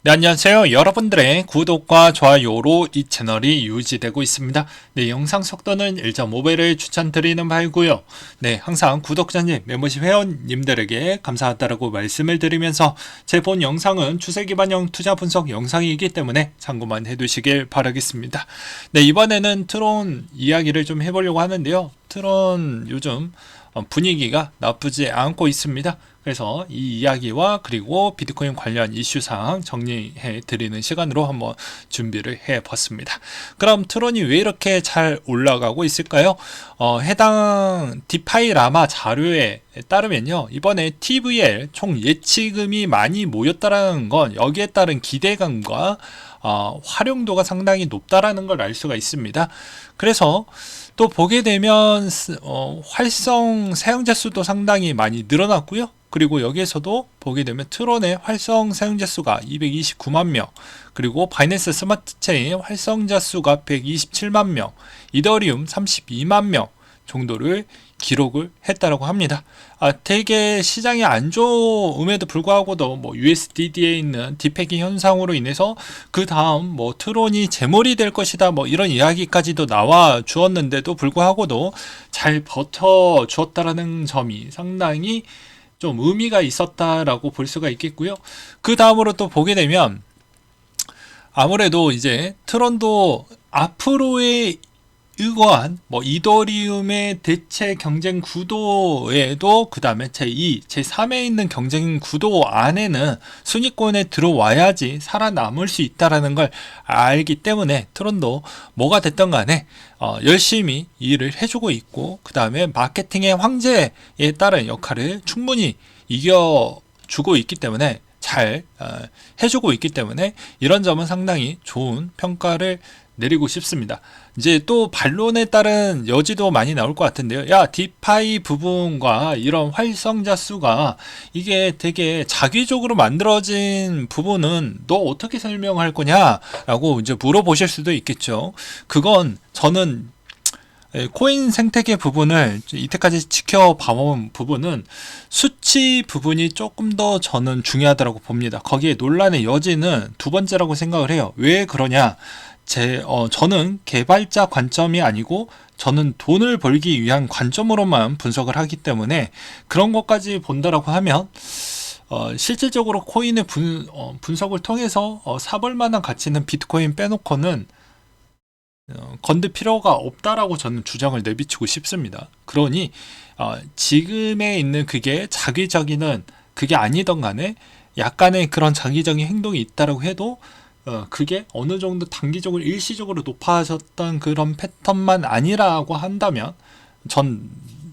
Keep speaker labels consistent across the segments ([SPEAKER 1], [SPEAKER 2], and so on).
[SPEAKER 1] 네, 안녕하세요. 여러분들의 구독과 좋아요로 이 채널이 유지되고 있습니다. 네, 영상 속도는 1.5배를 추천드리는 바이고요. 네, 항상 구독자님, 멤버십 회원님들에게 감사하다라고 말씀을 드리면서 제 본 영상은 추세 기반형 투자 분석 영상이기 때문에 참고만 해두시길 바라겠습니다. 네, 이번에는 트론 이야기를 좀 해보려고 하는데요. 트론 요즘 분위기가 나쁘지 않고 있습니다. 그래서 이 이야기와 그리고 비트코인 관련 이슈사항 정리해 드리는 시간으로 한번 준비를 해 봤습니다. 그럼 트론이 왜 이렇게 잘 올라가고 있을까요? 해당 디파이 라마 자료에 따르면요, 이번에 TVL 총 예치금이 많이 모였다라는 건 여기에 따른 기대감과 활용도가 상당히 높다라는 걸 알 수가 있습니다. 그래서 또 보게 되면 활성 사용자 수도 상당히 많이 늘어났고요. 그리고 여기에서도 보게 되면 트론의 활성 사용자 수가 229만 명, 그리고 바이낸스 스마트 체인 활성자 수가 127만 명, 이더리움 32만 명 정도를 기록을 했다라고 합니다. 되게 시장이 안 좋음에도 불구하고도 USDD에 있는 디패킹 현상으로 인해서 그 다음 트론이 재물이 될 것이다 이런 이야기까지도 나와 주었는데도 불구하고도 잘 버텨 주었다라는 점이 상당히 좀 의미가 있었다라고 볼 수가 있겠고요. 그 다음으로 또 보게 되면 아무래도 이제 트론도 앞으로의 의거한 이더리움의 대체 경쟁 구도에도 그 다음에 제2, 제3에 있는 경쟁 구도 안에는 순위권에 들어와야지 살아남을 수 있다라는 걸 알기 때문에 트론도 뭐가 됐던 간에 열심히 일을 해주고 있고, 그 다음에 마케팅의 황제에 따른 역할을 충분히 이겨주고 있기 때문에 잘 해주고 있기 때문에 이런 점은 상당히 좋은 평가를 내리고 싶습니다. 이제 또 반론에 따른 여지도 많이 나올 것 같은데요. 야, 디파이 부분과 이런 활성자 수가 이게 되게 자기적으로 만들어진 부분은 너 어떻게 설명할 거냐? 라고 이제 물어보실 수도 있겠죠. 그건 저는 코인 생태계 부분을 이때까지 지켜봐온 부분은 수치 부분이 조금 더 저는 중요하다고 봅니다. 거기에 논란의 여지는 두 번째라고 생각을 해요. 왜 그러냐? 저는 개발자 관점이 아니고 저는 돈을 벌기 위한 관점으로만 분석을 하기 때문에 그런 것까지 본다라고 하면 실질적으로 코인의 분석을 통해서 사볼 만한 가치는 비트코인 빼놓고는 건들 필요가 없다라고 저는 주장을 내비치고 싶습니다. 그러니 지금에 있는 그게 자기적인 그게 아니던 간에 약간의 그런 자기적인 행동이 있다라고 해도 그게 어느 정도 단기적으로 일시적으로 높아졌던 그런 패턴만 아니라고 한다면 전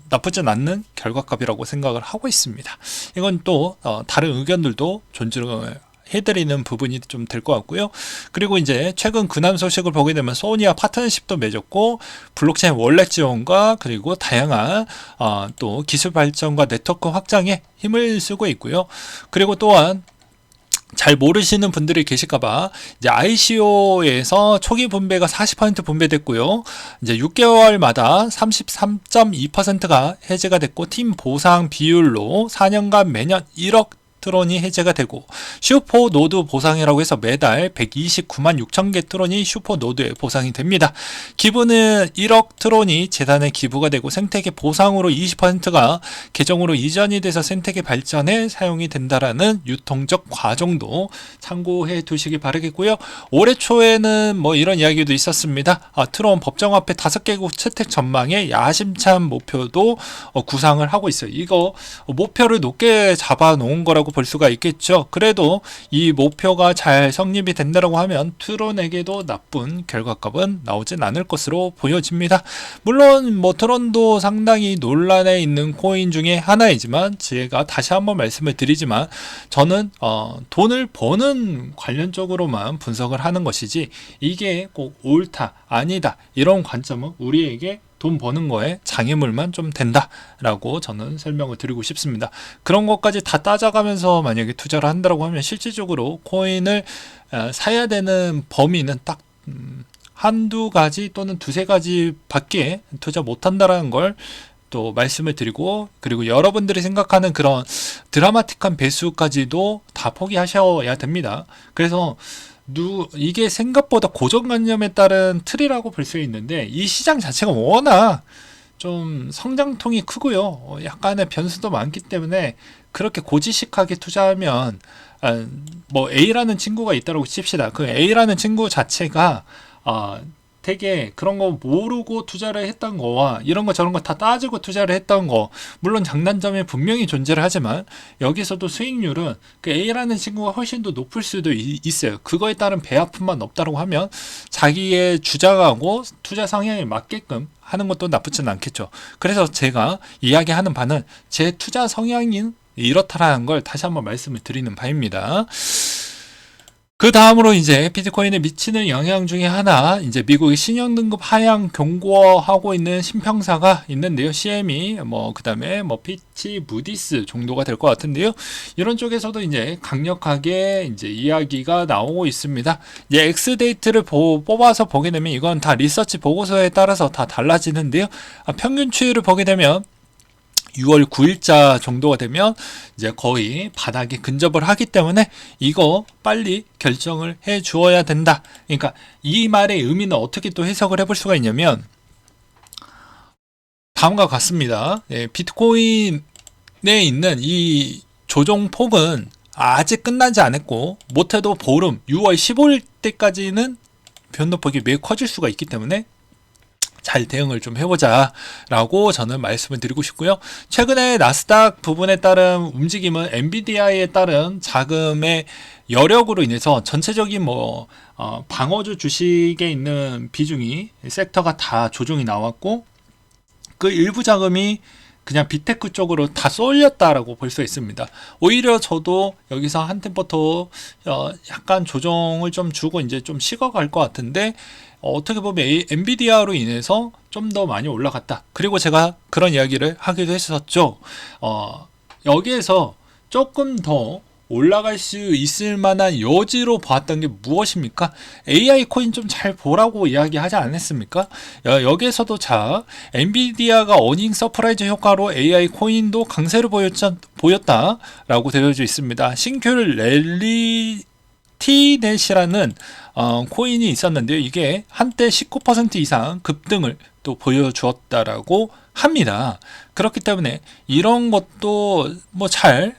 [SPEAKER 1] 나쁘진 않는 결과값이라고 생각을 하고 있습니다. 이건 또 다른 의견들도 존중을 해드리는 부분이 좀 될 것 같고요. 그리고 이제 최근 근황 소식을 보게 되면 소니와 파트너십도 맺었고, 블록체인 월렛 지원과 그리고 다양한 또 기술 발전과 네트워크 확장에 힘을 쓰고 있고요. 그리고 또한 잘 모르시는 분들이 계실까봐 이제 ICO에서 초기 분배가 40% 분배됐고요. 이제 6개월마다 33.2%가 해제가 됐고, 팀 보상 비율로 4년간 매년 1억 트론이 해제가 되고, 슈퍼 노드 보상이라고 해서 매달 129만 6천 개 트론이 슈퍼 노드에 보상이 됩니다. 기부는 1억 트론이 재단에 기부가 되고, 생태계 보상으로 20%가 계정으로 이전이 돼서 생태계 발전에 사용이 된다라는 유통적 과정도 참고해 두시기 바라겠고요. 올해 초에는 이런 이야기도 있었습니다. 트론 법정 앞에 5개국 채택 전망에 야심찬 목표도 구상을 하고 있어요. 이거 목표를 높게 잡아 놓은 거라고 볼 수가 있겠죠. 그래도 이 목표가 잘 성립이 된다고 하면 트론에게도 나쁜 결과값은 나오진 않을 것으로 보여집니다. 물론 트론도 상당히 논란에 있는 코인 중에 하나이지만, 제가 다시 한번 말씀을 드리지만 저는 돈을 버는 관련적으로만 분석을 하는 것이지 이게 꼭 옳다 아니다 이런 관점은 우리에게 돈 버는 거에 장애물만 좀 된다라고 저는 설명을 드리고 싶습니다. 그런 것까지 다 따져가면서 만약에 투자를 한다고 하면 실질적으로 코인을 사야 되는 범위는 딱 한두 가지 또는 두세 가지 밖에 투자 못 한다라는 걸 또 말씀을 드리고, 그리고 여러분들이 생각하는 그런 드라마틱한 배수까지도 다 포기하셔야 됩니다. 그래서 이게 생각보다 고정관념에 따른 틀이라고 볼 수 있는데, 이 시장 자체가 워낙 좀 성장통이 크고요. 약간의 변수도 많기 때문에 그렇게 고지식하게 투자하면, 뭐 A라는 친구가 있다고 칩시다. 그 A라는 친구 자체가 되게 그런 거 모르고 투자를 했던 거와 이런 거 저런 거 다 따지고 투자를 했던 거, 물론 장단점이 분명히 존재를 하지만 여기서도 수익률은 그 A라는 친구가 훨씬 더 높을 수도 있어요. 그거에 따른 배아픔만 없다고 하면 자기의 주장하고 투자 성향에 맞게끔 하는 것도 나쁘진 않겠죠. 그래서 제가 이야기하는 바는 제 투자 성향인 이렇다라는 걸 다시 한번 말씀을 드리는 바입니다. 그 다음으로 이제 비트코인에 미치는 영향 중에 하나, 이제 미국의 신용등급 하향 경고하고 있는 신평사가 있는데요. CME, 그 다음에 피치, 무디스 정도가 될 것 같은데요. 이런 쪽에서도 이제 강력하게 이제 이야기가 나오고 있습니다. 이제 X데이트를 뽑아서 보게 되면 이건 다 리서치 보고서에 따라서 다 달라지는데요. 평균 추이를 보게 되면 6월 9일자 정도가 되면 이제 거의 바닥에 근접을 하기 때문에 이거 빨리 결정을 해 주어야 된다. 그러니까 이 말의 의미는 어떻게 또 해석을 해볼 수가 있냐면 다음과 같습니다. 비트코인에 있는 이 조정폭은 아직 끝나지 않았고 못해도 보름 6월 15일 때까지는 변동폭이 매우 커질 수가 있기 때문에 잘 대응을 좀 해보자 라고 저는 말씀을 드리고 싶고요. 최근에 나스닥 부분에 따른 움직임은 엔비디아에 따른 자금의 여력으로 인해서 전체적인 방어주 주식에 있는 비중이 섹터가 다 조정이 나왔고, 그 일부 자금이 그냥 빅테크 쪽으로 다 쏠렸다라고 볼 수 있습니다. 오히려 저도 여기서 한 템포 더 약간 조정을 좀 주고 이제 좀 식어갈 것 같은데, 어떻게 보면 엔비디아로 인해서 좀 더 많이 올라갔다. 그리고 제가 그런 이야기를 하기도 했었죠. 여기에서 조금 더 올라갈 수 있을 만한 여지로 봤던 게 무엇입니까? AI 코인 좀 잘 보라고 이야기하지 않았습니까? 여기에서도 엔비디아가 어닝 서프라이즈 효과로 AI 코인도 강세를 보였다라고 되어져 있습니다. 신규를 랠리 티넷이라는 코인이 있었는데요. 이게 한때 19% 이상 급등을 또 보여주었다라고 합니다. 그렇기 때문에 이런 것도 잘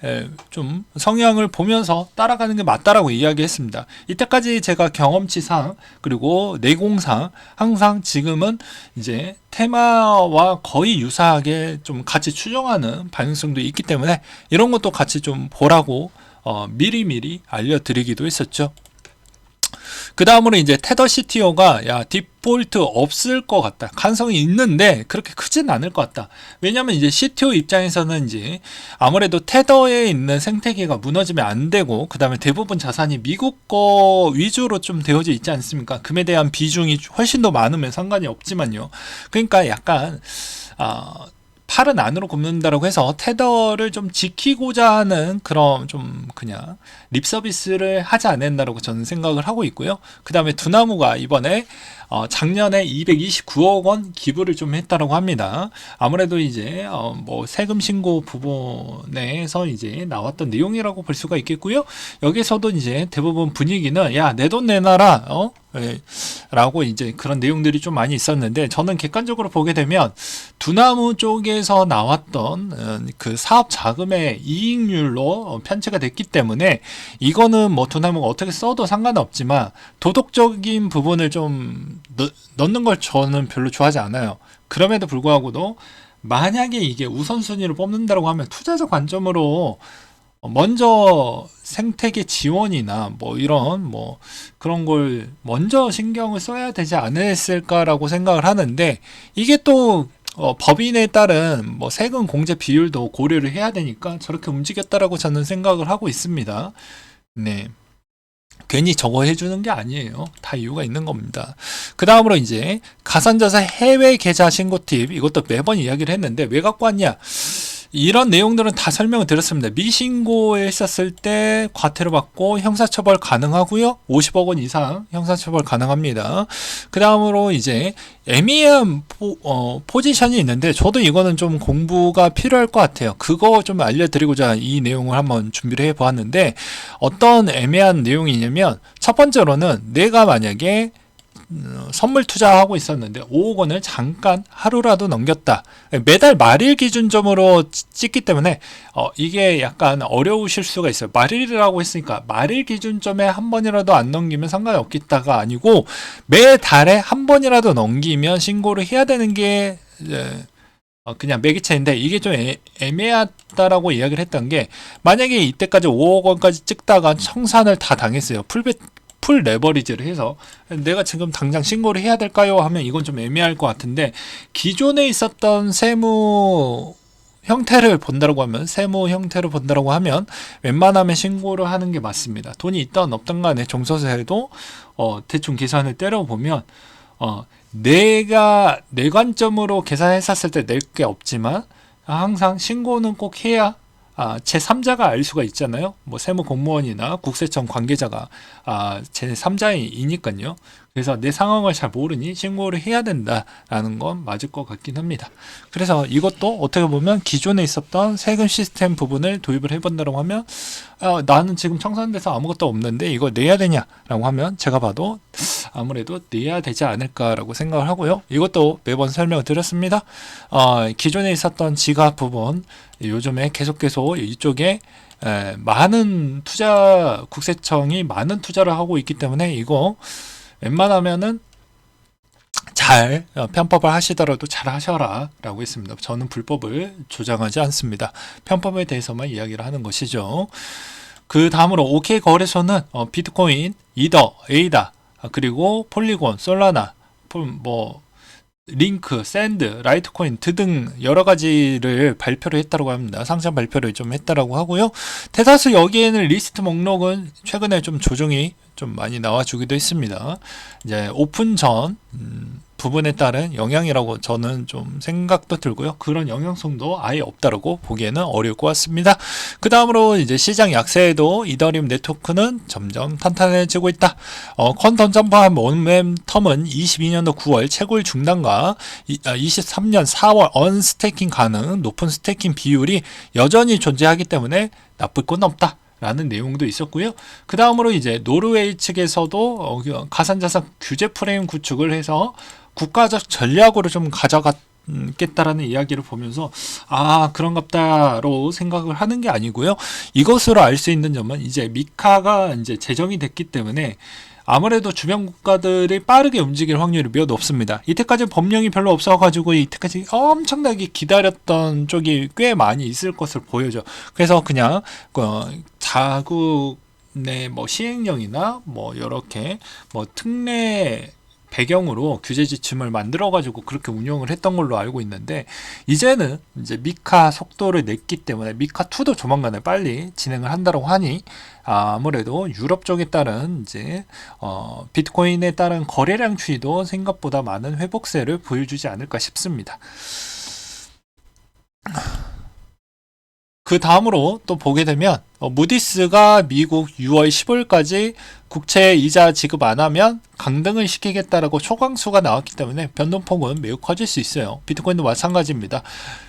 [SPEAKER 1] 좀 성향을 보면서 따라가는 게 맞다라고 이야기했습니다. 이때까지 제가 경험치상 그리고 내공상 항상 지금은 이제 테마와 거의 유사하게 좀 같이 추정하는 반응성도 있기 때문에 이런 것도 같이 좀 보라고 미리미리 알려드리기도 했었죠. 그 다음으로 이제 테더 CTO가 디폴트 없을 것 같다. 가능성이 있는데 그렇게 크진 않을 것 같다. 왜냐면 이제 CTO 입장에서는 이제 아무래도 테더에 있는 생태계가 무너지면 안 되고, 그 다음에 대부분 자산이 미국 거 위주로 좀 되어져 있지 않습니까? 금에 대한 비중이 훨씬 더 많으면 상관이 없지만요. 그러니까 약간 팔은 안으로 굽는다라고 해서 테더를 좀 지키고자 하는 그런 좀 그냥 립 서비스를 하지 않았다라고 저는 생각을 하고 있고요. 그 다음에 두나무가 이번에 작년에 229억 원 기부를 좀 했다라고 합니다. 아무래도 이제 세금 신고 부분에서 이제 나왔던 내용이라고 볼 수가 있겠고요. 여기서도 이제 대부분 분위기는 야, 내 돈 내놔라 라고 이제 그런 내용들이 좀 많이 있었는데, 저는 객관적으로 보게 되면 두나무 쪽에서 나왔던 그 사업 자금의 이익률로 편취가 됐기 때문에 이거는 두나무가 어떻게 써도 상관없지만 도덕적인 부분을 좀 넣는 걸 저는 별로 좋아하지 않아요. 그럼에도 불구하고도 만약에 이게 우선순위를 뽑는다고 하면 투자자 관점으로 먼저 생태계 지원이나 이런 그런 걸 먼저 신경을 써야 되지 않았을까라고 생각을 하는데, 이게 또 법인에 따른 세금 공제 비율도 고려를 해야 되니까 저렇게 움직였다라고 저는 생각을 하고 있습니다. 네. 괜히 저거 해주는 게 아니에요. 다 이유가 있는 겁니다. 그 다음으로 이제 가산자산 해외 계좌 신고 팁, 이것도 매번 이야기를 했는데 왜 갖고 왔냐? 이런 내용들은 다 설명을 드렸습니다. 미신고했었을 때 과태료 받고 형사처벌 가능하고요. 50억 원 이상 형사처벌 가능합니다. 그 다음으로 이제 애매한 포지션이 있는데 저도 이거는 좀 공부가 필요할 것 같아요. 그거 좀 알려드리고자 이 내용을 한번 준비를 해보았는데 어떤 애매한 내용이냐면 첫 번째로는 내가 만약에 선물 투자하고 있었는데 5억 원을 잠깐 하루라도 넘겼다. 매달 말일 기준점으로 찍기 때문에 이게 약간 어려우실 수가 있어요. 말일이라고 했으니까 말일 기준점에 한 번이라도 안 넘기면 상관이 없겠다가 아니고 매달에 한 번이라도 넘기면 신고를 해야 되는 게 그냥 매기차인데 이게 좀 애매하다라고 이야기를 했던 게 만약에 이때까지 5억 원까지 찍다가 청산을 다 당했어요. 풀 레버리지를 해서 내가 지금 당장 신고를 해야 될까요? 하면 이건 좀 애매할 것 같은데 기존에 있었던 세무 형태를 본다라고 하면 웬만하면 신고를 하는 게 맞습니다. 돈이 있던 없던 간에 종소세도 대충 계산을 때려보면 내가 내 관점으로 계산했었을 때 낼 게 없지만 항상 신고는 꼭 해야 제3자가 알 수가 있잖아요. 뭐 세무 공무원이나 국세청 관계자가 제3자이니까요. 그래서 내 상황을 잘 모르니 신고를 해야 된다라는 건 맞을 것 같긴 합니다. 그래서 이것도 어떻게 보면 기존에 있었던 세금 시스템 부분을 도입을 해본다고 하면 나는 지금 청산돼서 아무것도 없는데 이거 내야 되냐라고 하면 제가 봐도 아무래도 내야 되지 않을까라고 생각을 하고요. 이것도 매번 설명을 드렸습니다. 기존에 있었던 지갑 부분 요즘에 계속 이쪽에 많은 국세청이 많은 투자를 하고 있기 때문에 이거 웬만하면은 잘 편법을 하시더라도 잘 하셔라 라고 했습니다. 저는 불법을 주장하지 않습니다. 편법에 대해서만 이야기를 하는 것이죠. 그 다음으로 OK 거래소는 비트코인, 이더, 에이다, 그리고 폴리곤, 솔라나, 링크, 샌드, 라이트코인 등등 여러 가지를 발표를 했다고 합니다. 상장 발표를 좀 했다라고 하고요. 대다수 여기에는 리스트 목록은 최근에 좀 조정이 좀 많이 나와주기도 했습니다. 이제 오픈 전 부분에 따른 영향이라고 저는 좀 생각도 들고요. 그런 영향성도 아예 없다라고 보기에는 어려울 것 같습니다. 그 다음으로 이제 시장 약세에도 이더리움 네트워크는 점점 탄탄해지고 있다. 퀀텀 점퍼한 모멘텀은 22년도 9월 채굴 중단과 23년 4월 언스테이킹 가능 높은 스테이킹 비율이 여전히 존재하기 때문에 나쁠 건 없다. 라는 내용도 있었고요. 그 다음으로 이제 노르웨이 측에서도 가상자산 규제 프레임 구축을 해서 국가적 전략으로 좀 가져갔겠다라는 이야기를 보면서 그런갑다로 생각을 하는 게 아니고요. 이것으로 알 수 있는 점은 이제 미카가 이제 제정이 됐기 때문에 아무래도 주변 국가들이 빠르게 움직일 확률이 매우 높습니다. 이때까지 법령이 별로 없어가지고 이때까지 엄청나게 기다렸던 쪽이 꽤 많이 있을 것을 보여줘. 그래서 그냥 자국 내 시행령이나 이렇게 특례 배경으로 규제 지침을 만들어가지고 그렇게 운영을 했던 걸로 알고 있는데 이제는 이제 미카 속도를 냈기 때문에 미카2도 조만간에 빨리 진행을 한다고 하니 아무래도 유럽 쪽에 따른 이제 비트코인에 따른 거래량 추이도 생각보다 많은 회복세를 보여주지 않을까 싶습니다. 그 다음으로 또 보게 되면 무디스가 미국 6월 15일까지 국채 이자 지급 안 하면 강등을 시키겠다라고 초강수가 나왔기 때문에 변동폭은 매우 커질 수 있어요. 비트코인도 마찬가지입니다.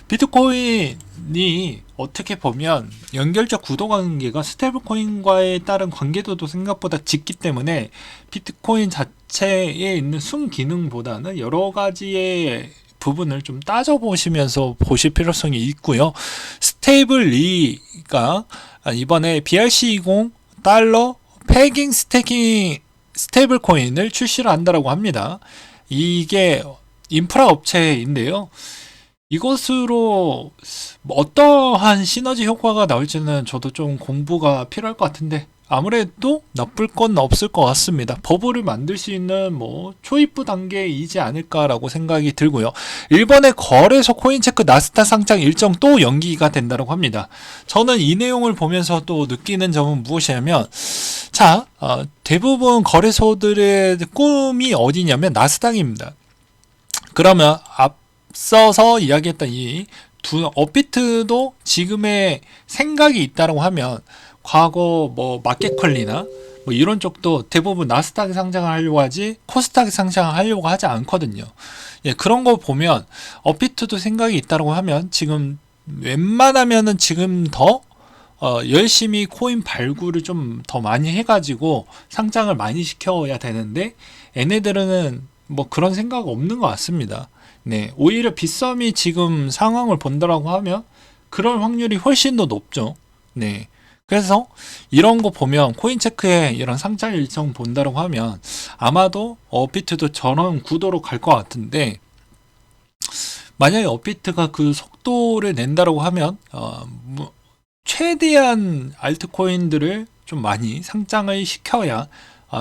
[SPEAKER 1] 비트코인이 어떻게 보면 연결적 구도관계가 스테이블코인과에 따른 관계도도 생각보다 짙기 때문에 비트코인 자체에 있는 순기능보다는 여러 가지의 부분을 좀 따져보시면서 보실 필요성이 있고요. 스테이블리가 이번에 BRC20 달러 패깅 스테이킹 스테이블 코인을 출시를 한다라고 합니다. 이게 인프라 업체인데요. 이것으로 어떠한 시너지 효과가 나올지는 저도 좀 공부가 필요할 것 같은데 아무래도 나쁠 건 없을 것 같습니다. 버블을 만들 수 있는 초입부 단계이지 않을까라고 생각이 들고요. 일본의 거래소 코인체크 나스닥 상장 일정 또 연기가 된다고 합니다. 저는 이 내용을 보면서 또 느끼는 점은 무엇이냐면 대부분 거래소들의 꿈이 어디냐면 나스닥입니다. 그러면 앞서서 이야기했던 이 업비트도 지금의 생각이 있다고 하면 과거 뭐 마켓컬리나 뭐 이런 쪽도 대부분 나스닥에 상장을 하려고 하지 코스닥에 상장을 하려고 하지 않거든요. 예, 그런 거 보면 업비트도 생각이 있다고 하면 지금 웬만하면은 지금 더 열심히 코인 발굴을 좀 더 많이 해가지고 상장을 많이 시켜야 되는데 얘네들은 뭐 그런 생각 없는 것 같습니다. 네, 오히려 빗썸이 지금 상황을 본다라고 하면 그럴 확률이 훨씬 더 높죠. 네. 그래서 이런 거 보면 코인체크에 이런 상장 일정 본다라고 하면 아마도 업비트도 저런 구도로 갈 것 같은데 만약에 업비트가 그 속도를 낸다라고 하면 최대한 알트코인들을 좀 많이 상장을 시켜야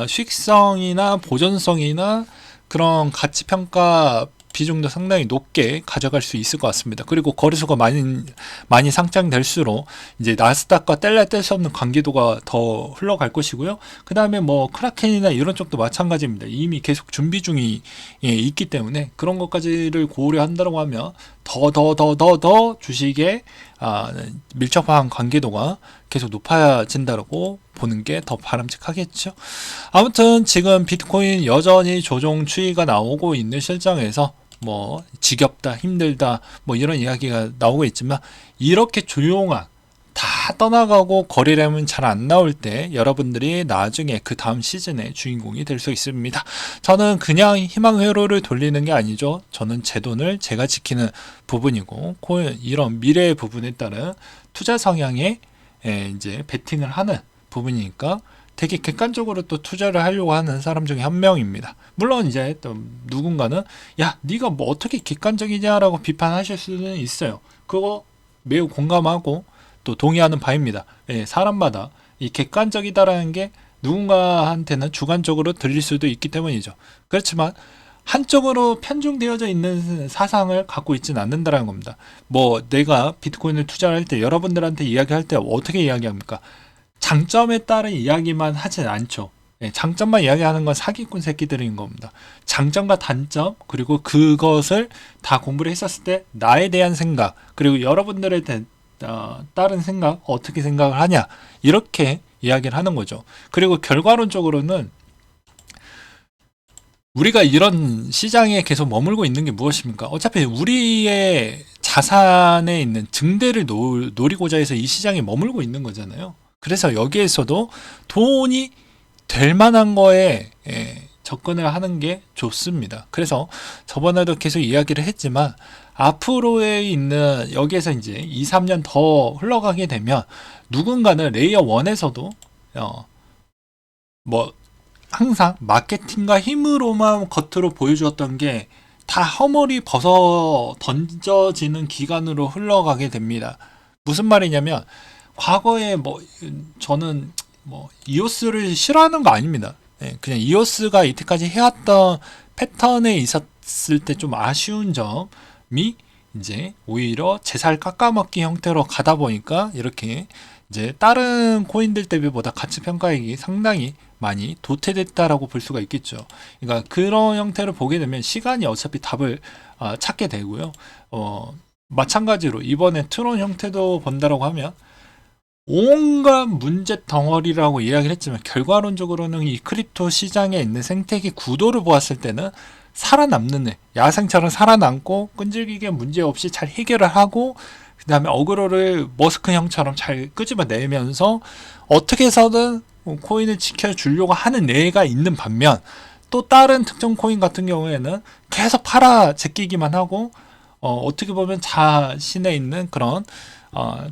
[SPEAKER 1] 수익성이나 보존성이나 그런 가치평가 비중도 상당히 높게 가져갈 수 있을 것 같습니다. 그리고 거래소가 많이 상장될수록 이제 나스닥과 뗄래야 뗄 수 없는 관계도가 더 흘러갈 것이고요. 그 다음에 뭐 크라켄이나 이런 쪽도 마찬가지입니다. 이미 계속 준비 중이 있기 때문에 그런 것까지를 고려한다고 하면 더 주식에 밀접한 관계도가 계속 높아진다고 보는 게 더 바람직하겠죠. 아무튼 지금 비트코인 여전히 조정 추이가 나오고 있는 실정에서 뭐 지겹다, 힘들다, 뭐 이런 이야기가 나오고 있지만 이렇게 조용한 다 떠나가고 거래량은 잘 안 나올 때 여러분들이 나중에 그 다음 시즌의 주인공이 될 수 있습니다. 저는 그냥 희망 회로를 돌리는 게 아니죠. 저는 제 돈을 제가 지키는 부분이고 이런 미래의 부분에 따른 투자 성향에 이제 베팅을 하는 부분이니까 되게 객관적으로 또 투자를 하려고 하는 사람 중에 한 명입니다. 물론 이제 또 누군가는 야 네가 뭐 어떻게 객관적이냐라고 비판하실 수는 있어요. 그거 매우 공감하고 또 동의하는 바입니다. 예, 사람마다 이 객관적이다라는 게 누군가한테는 주관적으로 들릴 수도 있기 때문이죠. 그렇지만 한쪽으로 편중되어져 있는 사상을 갖고 있지는 않는다라는 겁니다. 뭐 내가 비트코인을 투자할 때 여러분들한테 이야기할 때 어떻게 이야기합니까? 장점에 따른 이야기만 하진 않죠. 예, 장점만 이야기하는 건 사기꾼 새끼들인 겁니다. 장점과 단점 그리고 그것을 다 공부를 했었을 때 나에 대한 생각 그리고 여러분들에 대한 다른 생각 어떻게 생각을 하냐 이렇게 이야기를 하는 거죠. 그리고 결과론적으로는 우리가 이런 시장에 계속 머물고 있는 게 무엇입니까? 어차피 우리의 자산에 있는 증대를 노리고자 해서 이 시장에 머물고 있는 거잖아요. 그래서 여기에서도 돈이 될 만한 거에 접근을 하는 게 좋습니다. 그래서 저번에도 계속 이야기를 했지만 앞으로에 있는 여기에서 이제 2, 3년 더 흘러가게 되면 누군가는 레이어 1에서도 뭐 항상 마케팅과 힘으로만 겉으로 보여주었던 게 다 허물이 벗어 던져지는 기간으로 흘러가게 됩니다. 무슨 말이냐면 과거에 뭐 저는 뭐 이오스를 싫어하는 거 아닙니다. 그냥 이오스가 이때까지 해왔던 패턴에 있었을 때 좀 아쉬운 점이 이제 오히려 제살 깎아먹기 형태로 가다 보니까 이렇게 이제 다른 코인들 대비보다 가치 평가액이 상당히 많이 도태됐다라고 볼 수가 있겠죠. 그러니까 그런 형태를 보게 되면 시간이 어차피 답을 찾게 되고요. 마찬가지로 이번에 트론 형태도 본다라고 하면 온갖 문제 덩어리라고 이야기를 했지만 결과론적으로는 이 크립토 시장에 있는 생태계 구도를 보았을 때는 살아남는 야생처럼 살아남고 끈질기게 문제없이 잘 해결을 하고 그 다음에 어그로를 머스크 형처럼 잘 끄집어내면서 어떻게 해서든 코인을 지켜주려고 하는 애가 있는 반면 또 다른 특정 코인 같은 경우에는 계속 팔아 제끼기만 하고 어떻게 보면 자신에 있는 그런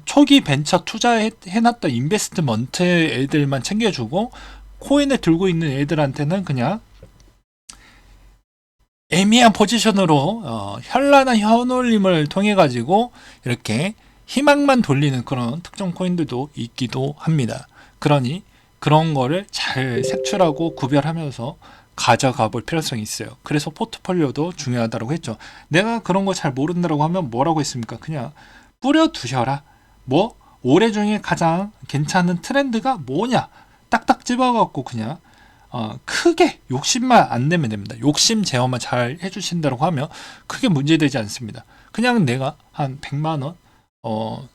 [SPEAKER 1] 초기 벤처 투자해놨던 인베스트먼트 애들만 챙겨주고 코인을 들고 있는 애들한테는 그냥 애매한 포지션으로 현란한 현올림을 통해 가지고 이렇게 희망만 돌리는 그런 특정 코인들도 있기도 합니다. 그러니 그런 거를 잘 색출하고 구별하면서 가져가 볼 필요성이 있어요. 그래서 포트폴리오도 중요하다고 했죠. 내가 그런 거 잘 모른다고 하면 뭐라고 했습니까? 그냥 뿌려 두셔라. 뭐 올해 중에 가장 괜찮은 트렌드가 뭐냐? 딱딱 집어갖고 그냥 크게 욕심만 안 내면 됩니다. 욕심 제어만 잘 해주신다고 하면 크게 문제되지 않습니다. 그냥 내가 한 100만 원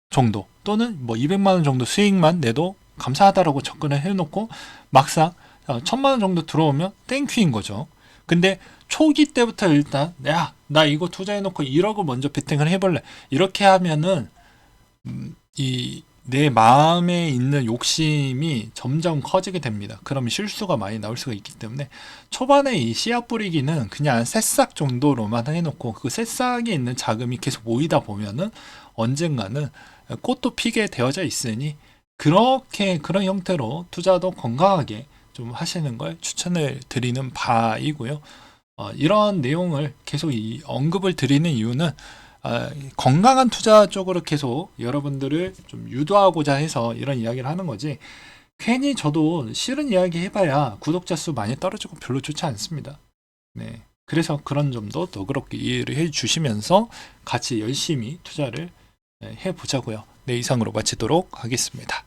[SPEAKER 1] 정도 또는 뭐 200만 원 정도 수익만 내도 감사하다라고 접근을 해놓고 막상 1000만 원 정도 들어오면 땡큐인 거죠. 근데 초기 때부터 일단 야, 나 이거 투자해놓고 1억을 먼저 베팅을 해볼래. 이렇게 하면은 내 마음에 있는 욕심이 점점 커지게 됩니다. 그러면 실수가 많이 나올 수가 있기 때문에 초반에 이 씨앗 뿌리기는 그냥 새싹 정도로만 해놓고 그 새싹에 있는 자금이 계속 모이다 보면은 언젠가는 꽃도 피게 되어져 있으니 그런 형태로 투자도 건강하게 좀 하시는 걸 추천을 드리는 바이고요. 이런 내용을 계속 언급을 드리는 이유는 건강한 투자 쪽으로 계속 여러분들을 좀 유도하고자 해서 이런 이야기를 하는 거지, 괜히 저도 싫은 이야기 해봐야 구독자 수 많이 떨어지고 별로 좋지 않습니다. 네. 그래서 그런 점도 더 그렇게 이해를 해 주시면서 같이 열심히 투자를 해보자고요. 네, 이상으로 마치도록 하겠습니다.